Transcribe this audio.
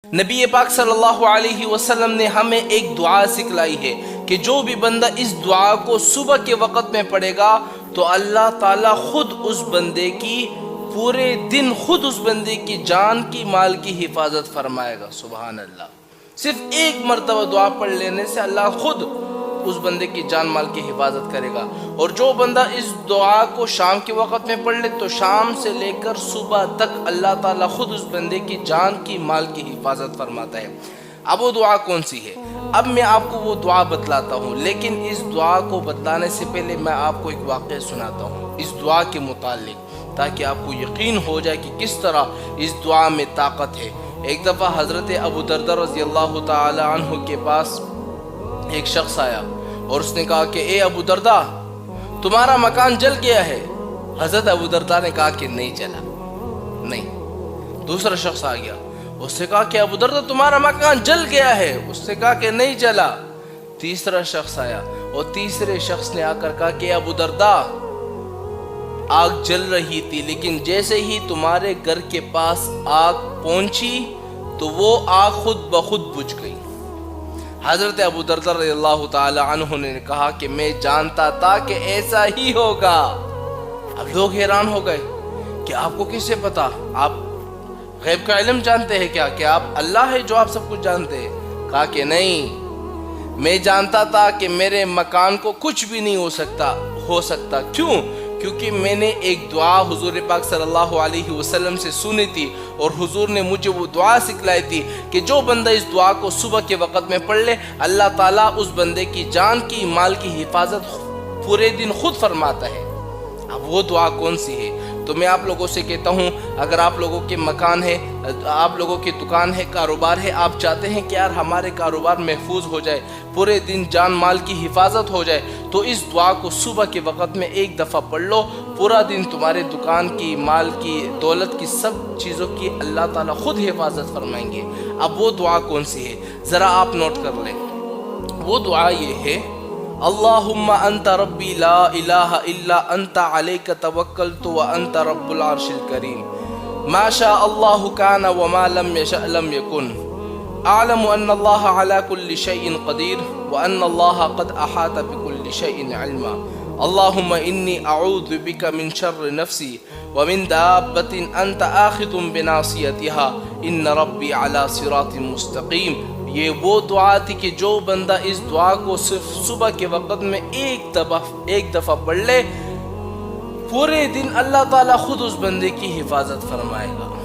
نبی پاک صلی اللہ علیہ وسلم نے ہمیں ایک دعا سکھلائی ہے کہ جو بھی بندہ اس دعا کو صبح کے وقت میں پڑھے گا تو اللہ تعالیٰ خود اس بندے کی پورے دن خود اس بندے کی جان کی مال کی حفاظت فرمائے گا۔ سبحان اللہ۔ صرف ایک مرتبہ دعا پڑھ لینے سے اللہ خود اس بندے کی جان مال کی حفاظت کرے گا۔ اور جو بندہ اس دعا کو شام کے وقت میں پڑھ لے تو شام سے لے کر صبح تک اللہ تعالیٰ خود اس بندے کی جان کی مال کی حفاظت فرماتا ہے۔ اب وہ دعا کون سی ہے؟ اب میں آپ کو وہ دعا بتلاتا ہوں، لیکن اس دعا کو بتلانے سے پہلے میں آپ کو ایک واقعہ سناتا ہوں اس دعا کے متعلق، تاکہ آپ کو یقین ہو جائے کہ کس طرح اس دعا میں طاقت ہے۔ ایک دفعہ حضرت ابو دردہ رضی اللہ تعالی عنہ کے پاس ایک شخص آیا اور اس نے کہا کہ اے ابو دردہ، تمہارا مکان جل گیا ہے۔ حضرت ابو دردہ نے کہا کہ نہیں جلا، نہیں۔ دوسرا شخص آ گیا، اس نے کہا کہ ابو دردہ تمہارا مکان جل گیا ہے۔ اس نے کہا کہ نہیں جلا۔ تیسرا شخص آیا اور تیسرے شخص نے آ کر کہا کہ ابو دردہ، آگ جل رہی تھی لیکن جیسے ہی تمہارے گھر کے پاس آگ پہنچی تو وہ آگ خود بخود بجھ گئی۔ حضرت ابو دردہ رضی اللہ تعالی عنہ نے کہا کہ میں جانتا تھا کہ ایسا ہی ہوگا۔ اب لوگ حیران ہو گئے کہ آپ کو کس سے پتا؟ آپ غیب کا علم جانتے ہیں کیا؟ کہ آپ اللہ ہے جو آپ سب کچھ جانتے ہیں؟ کہا کہ نہیں، میں جانتا تھا کہ میرے مکان کو کچھ بھی نہیں ہو سکتا۔ کیوں؟ کیونکہ میں نے ایک دعا حضور پاک صلی اللہ علیہ وسلم سے سنی تھی اور حضور نے مجھے وہ دعا سکھلائی تھی کہ جو بندہ اس دعا کو صبح کے وقت میں پڑھ لے اللہ تعالیٰ اس بندے کی جان کی مال کی حفاظت پورے دن خود فرماتا ہے۔ اب وہ دعا کون سی ہے؟ تو میں آپ لوگوں سے کہتا ہوں، اگر آپ لوگوں کے مکان ہے، آپ لوگوں کی دکان ہے، کاروبار ہے، آپ چاہتے ہیں کہ یار ہمارے کاروبار محفوظ ہو جائے، پورے دن جان مال کی حفاظت ہو جائے، تو اس دعا کو صبح کے وقت میں ایک دفعہ پڑھ لو، پورا دن تمہارے دکان کی، مال کی، دولت کی، سب چیزوں کی اللہ تعالیٰ خود حفاظت فرمائیں گے۔ اب وہ دعا کون سی ہے ذرا آپ نوٹ کر لیں۔ وہ دعا یہ ہے: اللہم انت ربی لا الہ الا انت علیک توکلت وانت رب العرش الکریم ما شاء اللہ کان وما لم یشأ لم یکن اعلم ان اللہ علی کل شیء قدیر وان اللہ قد احاط بکل شیء علما اللہم انی اعوذ بک من شر نفسی ومن دابۃ انت آخذ بناصیتها ان ربی علی صراط مستقیم۔ یہ وہ دعا تھی کہ جو بندہ اس دعا کو صرف صبح کے وقت میں ایک دفعہ پڑھ لے، پورے دن اللہ تعالیٰ خود اس بندے کی حفاظت فرمائے گا۔